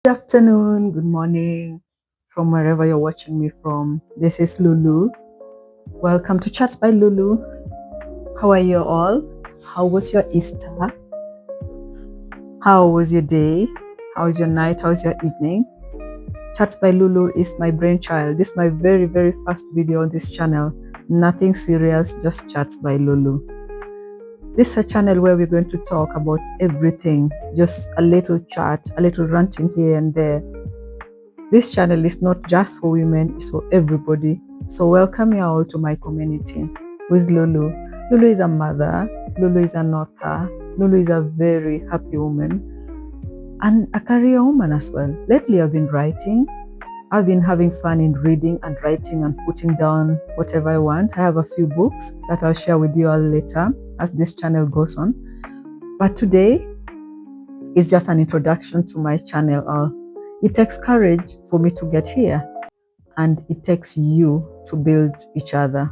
Good afternoon, good morning, from wherever you're watching me from. This is Lulu. Welcome to Chats by Lulu. How are you all? How was your Easter? How was your day? How was your night? How was your evening? Chats by Lulu is my brainchild. This is my very first video on this channel. Nothing serious, just Chats by Lulu. This is a channel where we're going to talk about everything, just a little chat, a little ranting here and there. This channel is not just for women, it's for everybody. So welcome you all to my community with Lulu. Lulu is a mother, Lulu is an author, Lulu is a very happy woman and a career woman as well. Lately I've been writing. I've been having fun in reading and writing and putting down whatever I want. I have a few books that I'll share with you all later as this channel goes on. But today is just an introduction to my channel. It takes courage for me to get here, and it takes you to build each other.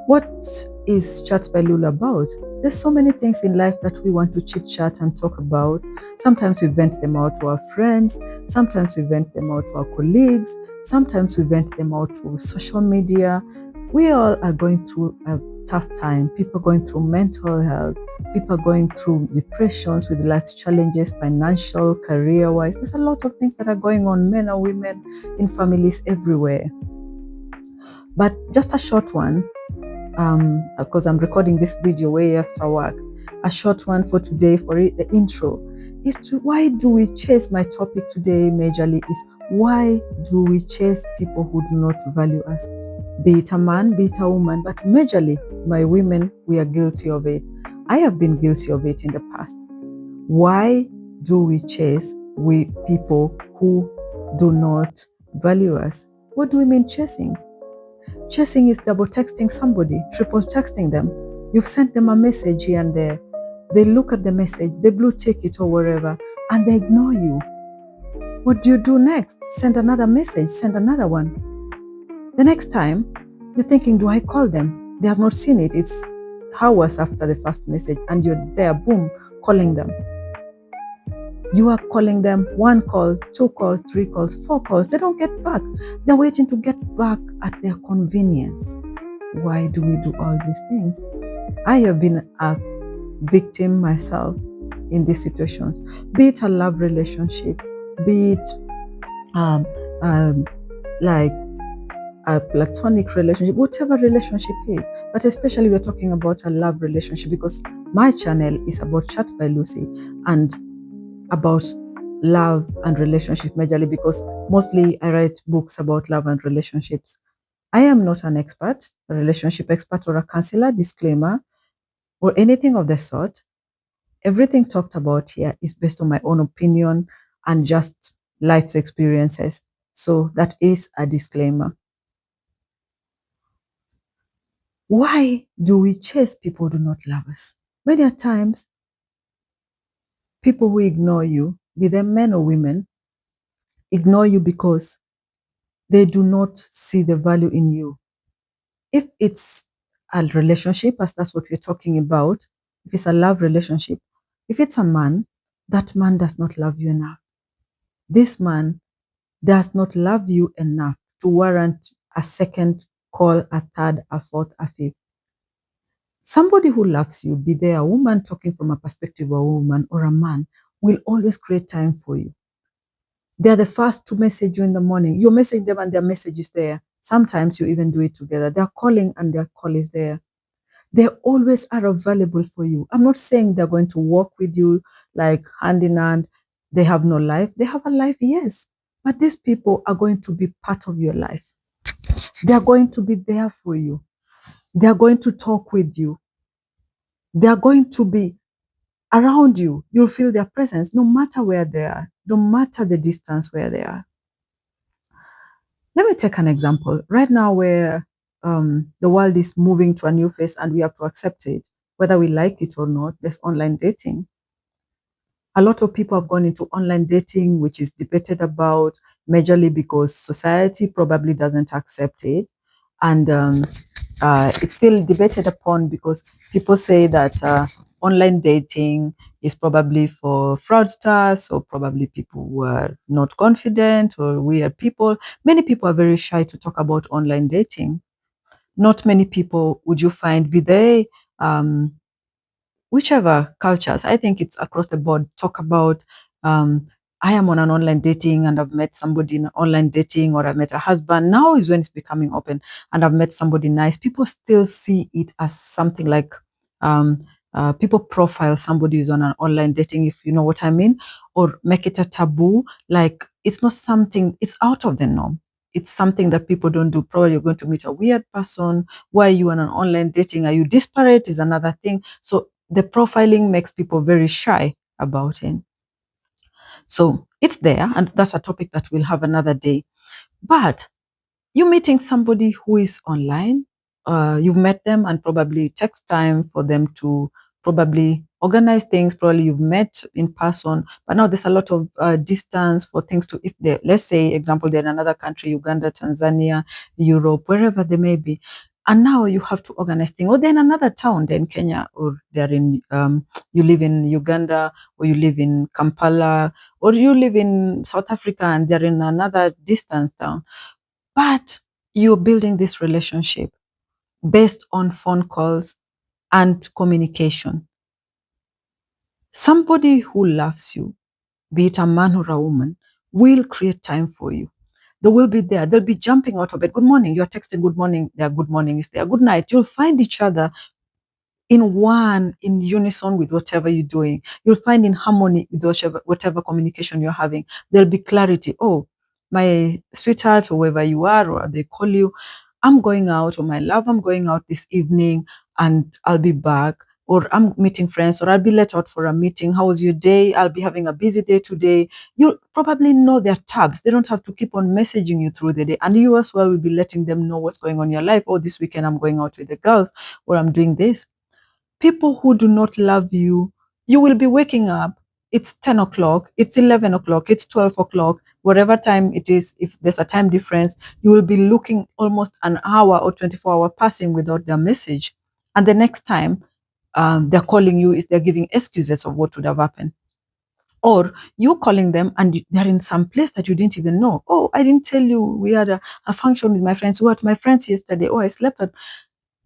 What is Chat by Lulu about? There's so many things in life that we want to chit chat and talk about. Sometimes we vent them out to our friends, sometimes we vent them out to our colleagues, sometimes we vent them out to social media. We all are going through a tough time. People going through mental health, people going through depressions with life's challenges, financial, career-wise. There's a lot of things that are going on, men or women, in families everywhere. But just a short one, because I'm recording this video way after work. A short one for today for the intro is to why do we chase. My topic today majorly is why do we chase people who do not value us? Be it a man, be it a woman, but majorly my women, we are guilty of it. I have been guilty of it in the past. Why do we chase people who do not value us? What do we mean chasing? Chasing is double texting somebody, triple texting them. You've sent them a message here and there. They look at the message, they blue tick it or wherever, and they ignore you. What do you do next? Send another message, send another one. The next time, you're thinking, do I call them? They have not seen it. It's hours after the first message, and you're there, boom, calling them. You are calling them, one call, two calls, three calls, four calls. They don't get back. They're waiting to get back at their convenience. Why do we do all these things? I have been a victim myself in these situations. Be it a love relationship, be it like a platonic relationship, whatever relationship is. But especially we're talking about a love relationship because my channel is about Chat by Lucy and about love and relationship majorly because mostly I write books about love and relationships. I am not an expert, a relationship expert or a counselor, disclaimer, or anything of the sort. Everything talked about here is based on my own opinion and just life's experiences. So that is a disclaimer. Why do we chase people who do not love us? Many times, people who ignore you, be them men or women, ignore you because they do not see the value in you. If it's a relationship, as that's what we're talking about, if it's a love relationship, if it's a man, that man does not love you enough. This man does not love you enough to warrant a second call, a third, a fourth, a fifth. Somebody who loves you, be they a woman talking from a perspective of a woman or a man, will always create time for you. They're the first to message you in the morning. You message them and their message is there. Sometimes you even do it together. They're calling and their call is there. They always are available for you. I'm not saying they're going to walk with you like hand in hand. They have no life. They have a life, yes. But these people are going to be part of your life. They are going to be there for you. They are going to talk with you. They are going to be around you. You'll feel their presence no matter where they are, no matter the distance where they are. Let me take an example. Right now, where the world is moving to a new phase and we have to accept it, whether we like it or not, there's online dating. A lot of people have gone into online dating, which is debated about majorly because society probably doesn't accept it. And it's still debated upon because people say that online dating is probably for fraudsters, or probably people who are not confident, or weird people. Many people are very shy to talk about online dating. Not many people would you find, be they whichever cultures, I think it's across the board, talk about um, I am on an online dating and I've met somebody in online dating, or I've met a husband. Now is when it's becoming open, and I've met somebody nice. People still see it as something like um, people profile somebody who's on an online dating, if you know what I mean, or make it a taboo. Like it's not something, it's out of the norm. It's something that people don't do. Probably you're going to meet a weird person. Why are you on an online dating? Are you disparate? Is another thing. So the profiling makes people very shy about it. So it's there, and that's a topic that we'll have another day. But you meeting somebody who is online, you've met them, and probably it takes time for them to probably organize things. Probably you've met in person, but now there's a lot of distance for things to, if they, let's say, example, they're in another country, Uganda, Tanzania, Europe, wherever they may be. And now you have to organize things. Or they're in another town, they're in Kenya, or they're in, you live in Uganda, or you live in Kampala, or you live in South Africa and they're in another distance town. But you're building this relationship based on phone calls and communication. Somebody who loves you, be it a man or a woman, will create time for you. They will be there. They'll be jumping out of bed. Good morning. You're texting good morning. Their good morning is there. Good night. You'll find each other in unison with whatever you're doing. You'll find in harmony with whatever communication you're having. There'll be clarity. Oh, my sweetheart, or wherever you are, or they call you, I'm going out, or my love, I'm going out this evening and I'll be back. Or I'm meeting friends, or I'll be let out for a meeting. How was your day? I'll be having a busy day today. You'll probably know their tabs. They don't have to keep on messaging you through the day. And you as well will be letting them know what's going on in your life. Oh, this weekend I'm going out with the girls, or I'm doing this. People who do not love you, you will be waking up. It's 10 o'clock, it's 11 o'clock, it's 12 o'clock, whatever time it is. If there's a time difference, you will be looking almost an hour or 24-hour passing without their message. And the next time they're calling you, is they're giving excuses of what would have happened. Or you calling them and they're in some place that you didn't even know. Oh, I didn't tell you we had a function with my friends. What, my friends yesterday? Oh, I slept at.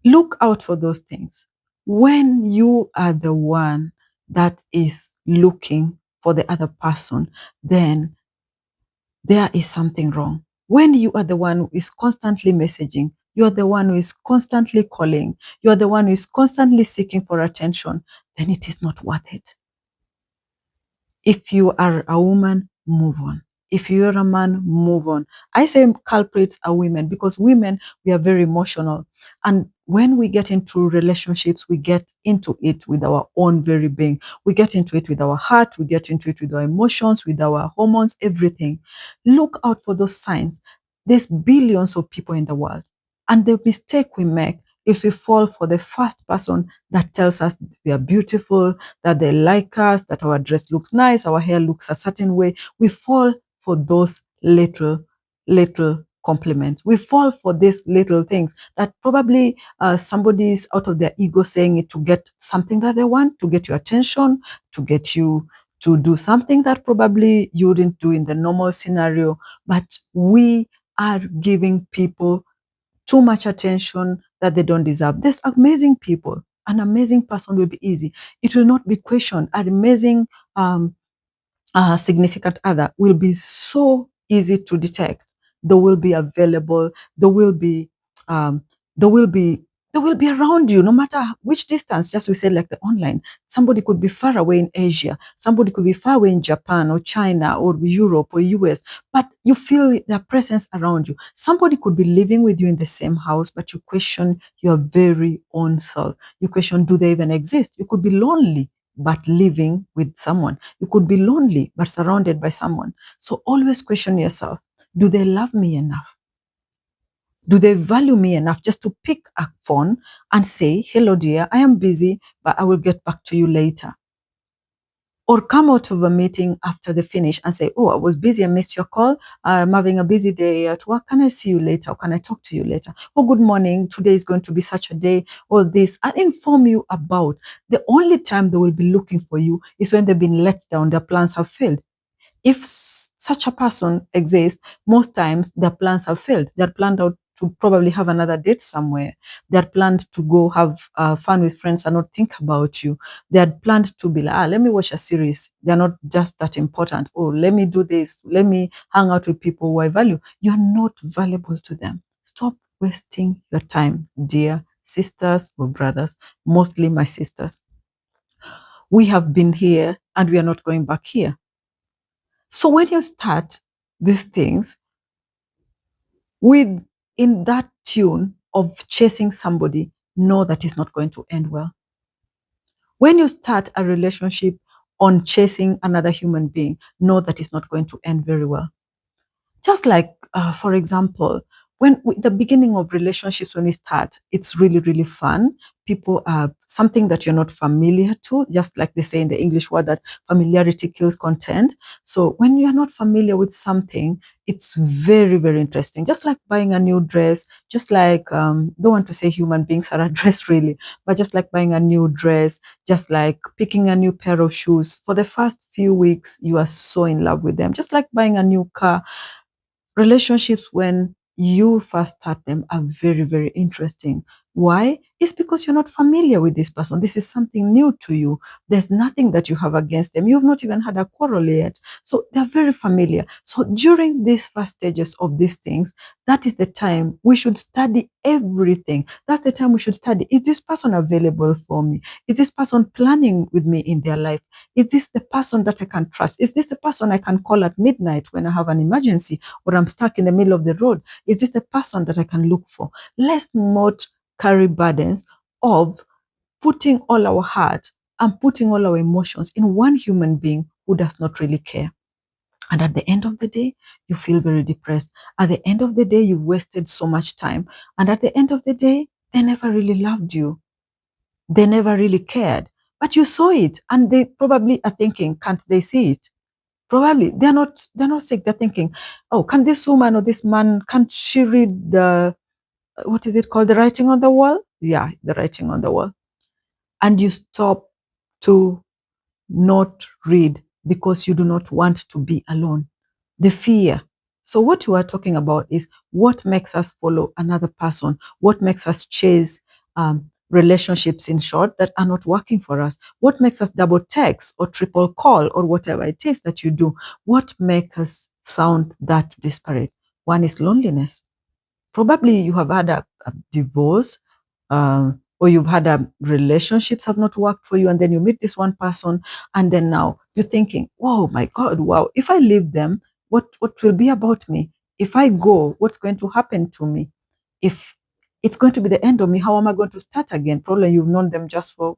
Look out for those things. When you are the one that is looking for the other person, then there is something wrong. When you are the one who is constantly messaging, you are the one who is constantly calling, you are the one who is constantly seeking for attention, then it is not worth it. If you are a woman, move on. If you're a man, move on. I say culprits are women, because women, we are very emotional. And when we get into relationships, we get into it with our own very being. We get into it with our heart, we get into it with our emotions, with our hormones, everything. Look out for those signs. There's billions of people in the world. And the mistake we make is we fall for the first person that tells us we are beautiful, that they like us, that our dress looks nice, our hair looks a certain way. We fall for those little compliments. We fall for these little things that probably somebody is out of their ego saying it to get something that they want, to get your attention, to get you to do something that probably you wouldn't do in the normal scenario. But we are giving people too much attention that they don't deserve. There's amazing people. An amazing person will be easy. It will not be questioned. An amazing um, significant other will be so easy to detect. They will be available. They will be, um, they will be, they will be around you no matter which distance. Just we say like the online. Somebody could be far away in Asia. Somebody could be far away in Japan or China or Europe or US, but you feel their presence around you. Somebody could be living with you in the same house, but you question your very own self. You question, do they even exist? You could be lonely, but living with someone. You could be lonely, but surrounded by someone. So always question yourself, do they love me enough? Do they value me enough just to pick a phone and say, hello, dear, I am busy, but I will get back to you later? or come out of a meeting after the finish and say, oh, I was busy, I missed your call. I'm having a busy day at work. Can I see you later? Or can I talk to you later? Oh, good morning. Today is going to be such a day. All this, and inform you about. The only time they will be looking for you is when they've been let down, their plans have failed. If such a person exists, most times their plans have failed. They're planned out to probably have another date somewhere. They're planned to go have fun with friends and not think about you. They're planned to be like, let me watch a series. They're not just that important. Oh, let me do this. Let me hang out with people who I value. You're not valuable to them. Stop wasting your time, dear sisters or brothers, mostly my sisters. We have been here and we are not going back here. So when you start these things with in that tune of chasing somebody, know that it's not going to end well. When you start a relationship on chasing another human being, know that it's not going to end very well. Just like, for example, the beginning of relationships, when we start, it's really, really fun. People are something that you're not familiar to, just like they say in the English word that familiarity kills content. So when you're not familiar with something, it's very, very interesting. Just like buying a new dress, just like, don't want to say human beings are a dress really, but just like buying a new dress, just like picking a new pair of shoes. For the first few weeks, you are so in love with them. Just like buying a new car. Relationships, when you first start them, are very, very interesting. Why? It's because you're not familiar with this person. This is something new to you. There's nothing that you have against them. You've not even had a quarrel yet. So they're very familiar. So during these first stages of these things, that is the time we should study everything. That's the time we should study. Is this person available for me? Is this person planning with me in their life? Is this the person that I can trust? Is this the person I can call at midnight when I have an emergency or I'm stuck in the middle of the road? Is this the person that I can look for? Let's not carry burdens of putting all our heart and putting all our emotions in one human being who does not really care. And at the end of the day, you feel very depressed. At the end of the day, you wasted so much time. And at the end of the day, they never really loved you. They never really cared. But you saw it, and they probably are thinking, can't they see it? Probably they're not sick. They're thinking, oh, can this woman or this man, can't she read the what is it called? The writing on the wall? Yeah, the writing on the wall. And you stop to not read because you do not want to be alone. The fear. So what you are talking about is what makes us follow another person, what makes us chase relationships in short that are not working for us, what makes us double text or triple call or whatever it is that you do, what makes us sound that disparate. One is loneliness. Probably you have had a divorce, or you've had a relationships have not worked for you, and then you meet this one person, and then now you're thinking, oh my God, wow, if I leave them, what will be about me? If I go, what's going to happen to me? If it's going to be the end of me, how am I going to start again? Probably you've known them just for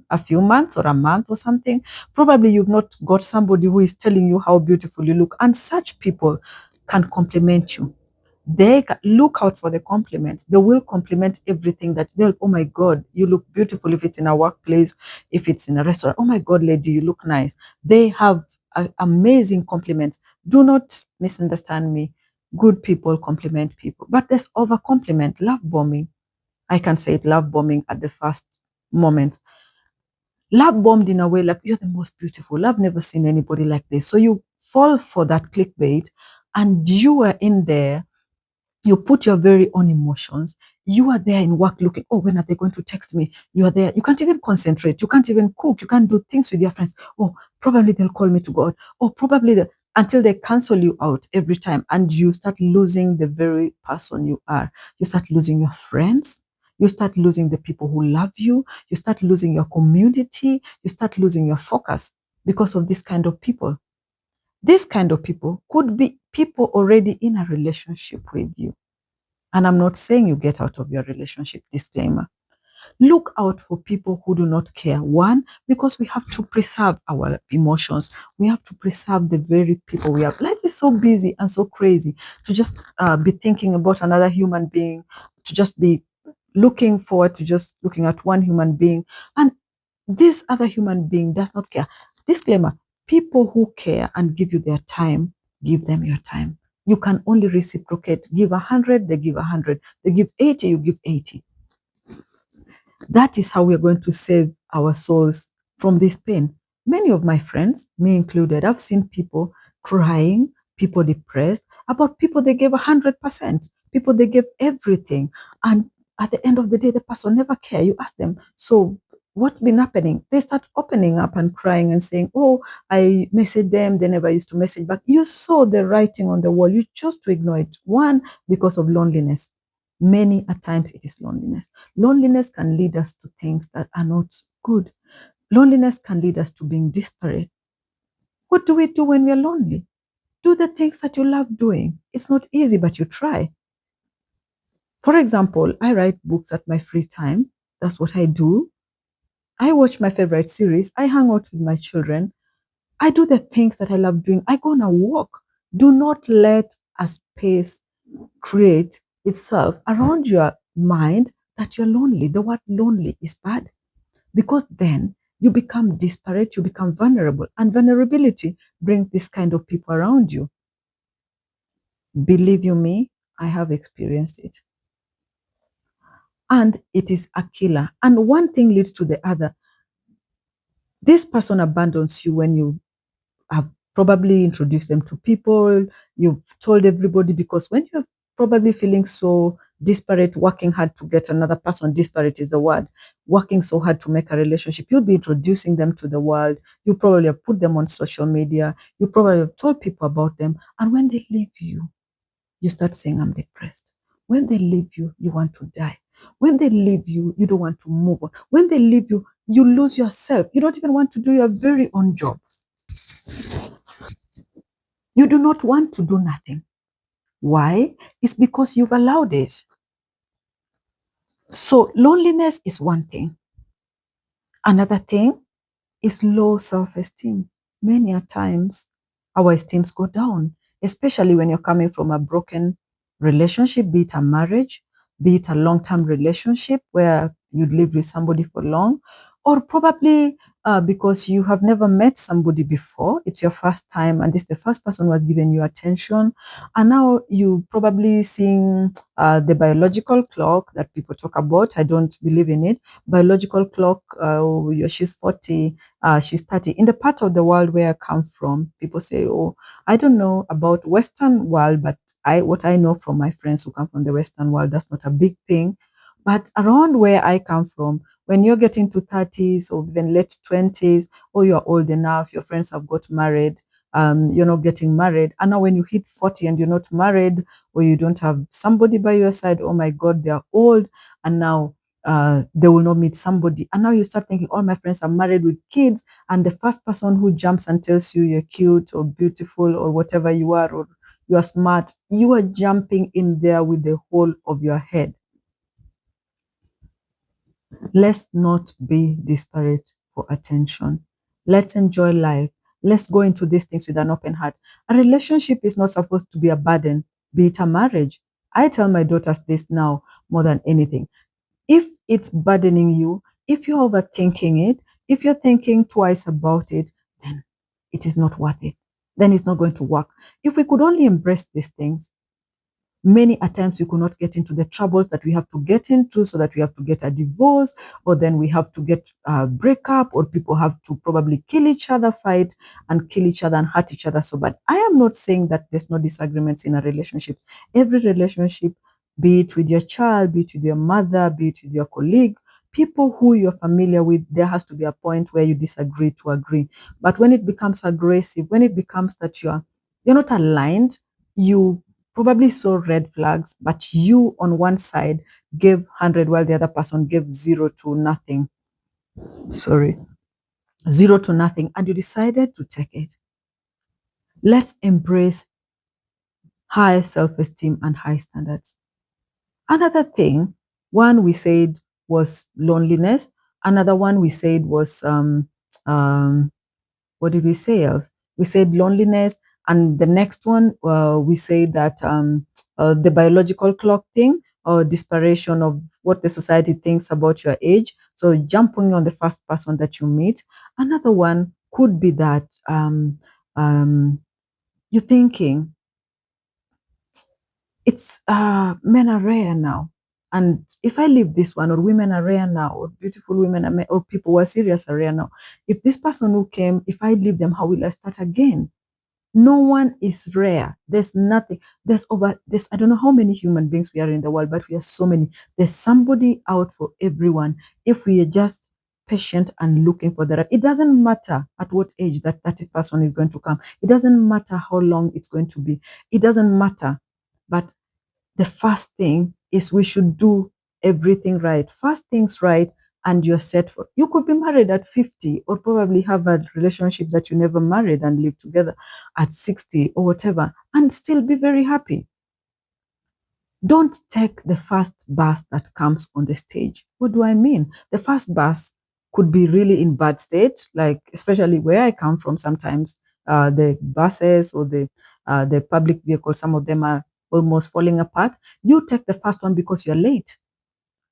a few months or a month or something. Probably you've not got somebody who is telling you how beautiful you look, and such people can compliment you. Look out for the compliments. They will compliment everything that they'll, oh my God, you look beautiful. If it's in a workplace, if it's in a restaurant, oh my God, lady, you look nice. They have amazing compliments. Do not misunderstand me. Good people compliment people, but there's over compliment, love bombing. I can say it, love bombing at the first moment. Love bombed in a way like you're the most beautiful. I've never seen anybody like this. So you fall for that clickbait, and you are in there, you put your very own emotions. You are there in work looking, oh, when are they going to text me? You are there. You can't even concentrate. You can't even cook. You can't do things with your friends. Oh, probably they'll call me to God. Oh, probably until they cancel you out every time. And you start losing the very person you are. You start losing your friends. You start losing the people who love you. You start losing your community. You start losing your focus because of this kind of people. This kind of people could be people already in a relationship with you. And I'm not saying you get out of your relationship, disclaimer. Look out for people who do not care. One, because we have to preserve our emotions. We have to preserve the very people we have. Life is so busy and so crazy to just be thinking about another human being, to just be looking forward to just looking at one human being. And this other human being does not care. Disclaimer, People who care and give you their time, give them your time. You can only reciprocate. Give 100, they give 100. They give 80, you give 80. That is how we're going to save our souls from this pain. Many of my friends, me included, I've seen people crying, people depressed about people they gave 100%, people they gave everything. And at the end of the day, the person never care. You ask them, so what's been happening? They start opening up and crying and saying, oh, I messaged them. They never used to message back. You saw the writing on the wall. You chose to ignore it. One, because of loneliness. Many a times it is loneliness. Loneliness can lead us to things that are not good. Loneliness can lead us to being disparate. What do we do when we are lonely? Do the things that you love doing. It's not easy, but you try. For example, I write books at my free time. That's what I do. I watch my favorite series. I hang out with my children. I do the things that I love doing. I go on a walk. Do not let a space create itself around your mind that you're lonely. The word lonely is bad because then you become disparate, you become vulnerable, and vulnerability brings this kind of people around you. Believe you me, I have experienced it. And it is a killer. And one thing leads to the other. This person abandons you when you have probably introduced them to people, you've told everybody, because when you're probably feeling so disparate, working hard to get another person, disparate is the word, working so hard to make a relationship, you'll be introducing them to the world. You probably have put them on social media. You probably have told people about them. And when they leave you, you start saying, I'm depressed. When they leave you, you want to die. When they leave you, you don't want to move on. When they leave you, you lose yourself. You don't even want to do your very own job. You do not want to do nothing. Why? It's because you've allowed it. So loneliness is one thing. Another thing is low self-esteem. Many a times our esteems go down, especially when you're coming from a broken relationship, be it a marriage, be it a long-term relationship where you live with somebody for long, or probably because you have never met somebody before. It's your first time, and this is the first person who has given you attention. And now you probably seeing the biological clock that people talk about. I don't believe in it. Biological clock, she's 40, she's 30. In the part of the world where I come from, people say, oh, I don't know about Western world, but what I know from my friends who come from the Western world, that's not a big thing. But around where I come from, when you're getting to 30s or even late 20s, or you're old enough, your friends have got married, you're not getting married. And now when you hit 40 and you're not married, or you don't have somebody by your side, oh my God, they're old. And now they will not meet somebody. And now you start thinking, all my friends are married with kids. And the first person who jumps and tells you you're cute or beautiful or whatever you are, or you are smart, you are jumping in there with the whole of your head. Let's not be disparate for attention. Let's enjoy life. Let's go into these things with an open heart. A relationship is not supposed to be a burden, be it a marriage. I tell my daughters this now more than anything. If it's burdening you, if you're overthinking it, if you're thinking twice about it, then it is not worth it. Then it's not going to work. If we could only embrace these things, many a times we could not get into the troubles that we have to get into, so that we have to get a divorce, or then we have to get a breakup, or people have to probably kill each other, fight and kill each other and hurt each other so bad. I am not saying that there's no disagreements in a relationship. Every relationship, be it with your child, be it with your mother, be it with your colleague, people who you're familiar with, there has to be a point where you disagree to agree. But when it becomes aggressive, when it becomes that you're not aligned, you probably saw red flags, but you on one side gave 100 while the other person gave 0 to nothing. Sorry, 0 to nothing, and you decided to take it. Let's embrace high self-esteem and high standards. Another thing, one we said was loneliness. Another one we said was um, what did we say else? We said loneliness, and the next one we say that the biological clock thing, or desperation of what the society thinks about your age. So jumping on the first person that you meet. Another one could be that um, you're thinking it's men are rare now. And if I leave this one, or women are rare now, or beautiful women are, or people who are serious are rare now. If this person who came, if I leave them, how will I start again? No one is rare. There's nothing. There's I don't know how many human beings we are in the world, but we are so many. There's somebody out for everyone if we are just patient and looking for the right. It doesn't matter at what age that person is going to come. It doesn't matter how long it's going to be. It doesn't matter. But the first thing is we should do everything right. First things right, and you're set for. You could be married at 50, or probably have a relationship that you never married and live together at 60 or whatever, and still be very happy. Don't take the first bus that comes on the stage. What do I mean? The first bus could be really in bad state, like especially where I come from. Sometimes the buses or the public vehicles, some of them are almost falling apart. You take the first one because you're late.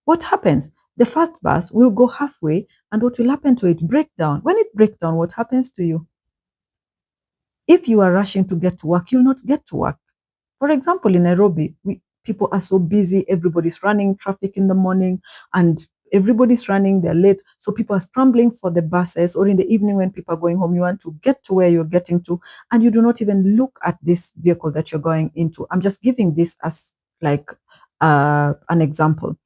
What happens? The first bus will go halfway, and what will happen to it? Break down. When it breaks down, what happens to you? If you are rushing to get to work, you'll not get to work. For example, in Nairobi, people are so busy, everybody's running traffic in the morning, and everybody's running, they're late. So people are scrambling for the buses, or in the evening when people are going home, you want to get to where you're getting to, and you do not even look at this vehicle that you're going into. I'm just giving this as like an example.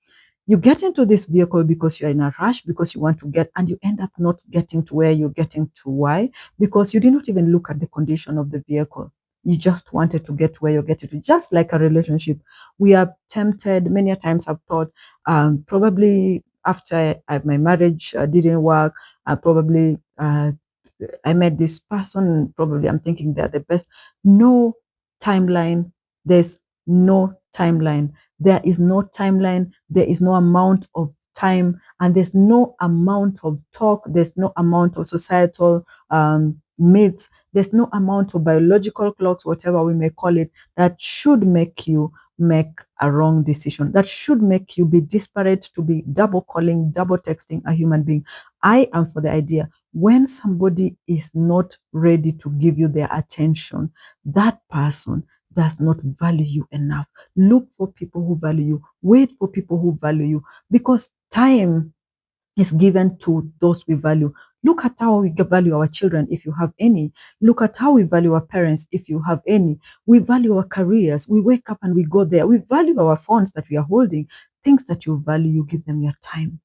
You get into this vehicle because you're in a rush, because you want to get, and you end up not getting to where you're getting to. Why? Because you did not even look at the condition of the vehicle. You just wanted to get to where you're getting to. Just like a relationship, we are tempted. Many a times I've thought, probably after my marriage didn't work, probably I met this person, probably I'm thinking they're the best. No timeline. There's no timeline. There is no timeline. There is no amount of time, and there's no amount of talk. There's no amount of societal myths. There's no amount of biological clocks, whatever we may call it, that should make you make a wrong decision. That should make you be disparate, to be double calling, double texting a human being. I am for the idea when somebody is not ready to give you their attention, that person does not value you enough. Look for people who value you. Wait for people who value you, because time is given to those we value. Look at how we value our children, if you have any. Look at how we value our parents, if you have any. We value our careers. We wake up and we go there. We value our phones that we are holding. Things that you value, you give them your time.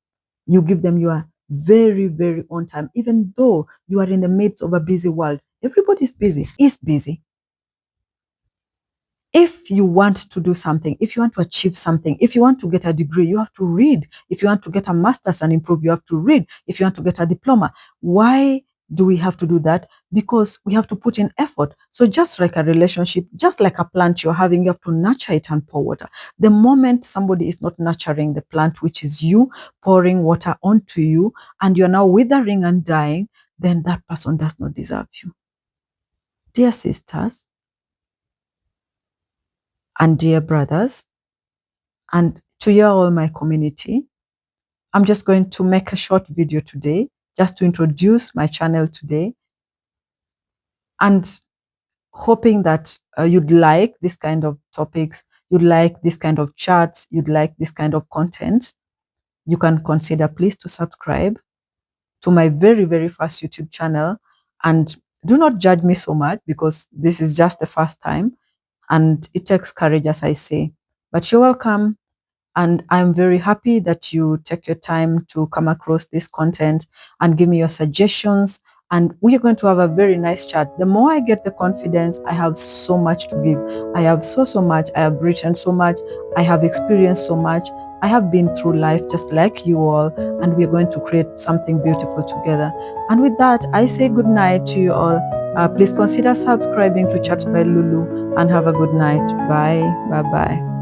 You give them your very, very own time, even though you are in the midst of a busy world. Everybody's busy, is busy. If you want to do something, if you want to achieve something, if you want to get a degree, you have to read. If you want to get a master's and improve, you have to read. If you want to get a diploma, why do we have to do that? Because we have to put in effort. So just like a relationship, just like a plant you're having, you have to nurture it and pour water. The moment somebody is not nurturing the plant, which is you, pouring water onto you, and you're now withering and dying, then that person does not deserve you. Dear sisters and dear brothers, and to you all, my community, I'm just going to make a short video today just to introduce my channel today, and hoping that you'd like this kind of topics, you'd like this kind of charts, you'd like this kind of content. You can consider please to subscribe to my very, very first YouTube channel, and do not judge me so much, because this is just the first time and it takes courage, as I say. But you're welcome. And I'm very happy that you take your time to come across this content and give me your suggestions. And we are going to have a very nice chat. The more I get the confidence, I have so much to give. I have so much. I have written so much. I have experienced so much. I have been through life just like you all, and we are going to create something beautiful together. And with that, I say good night to you all. Please consider subscribing to Chats by Lulu, and have a good night. Bye. Bye-bye.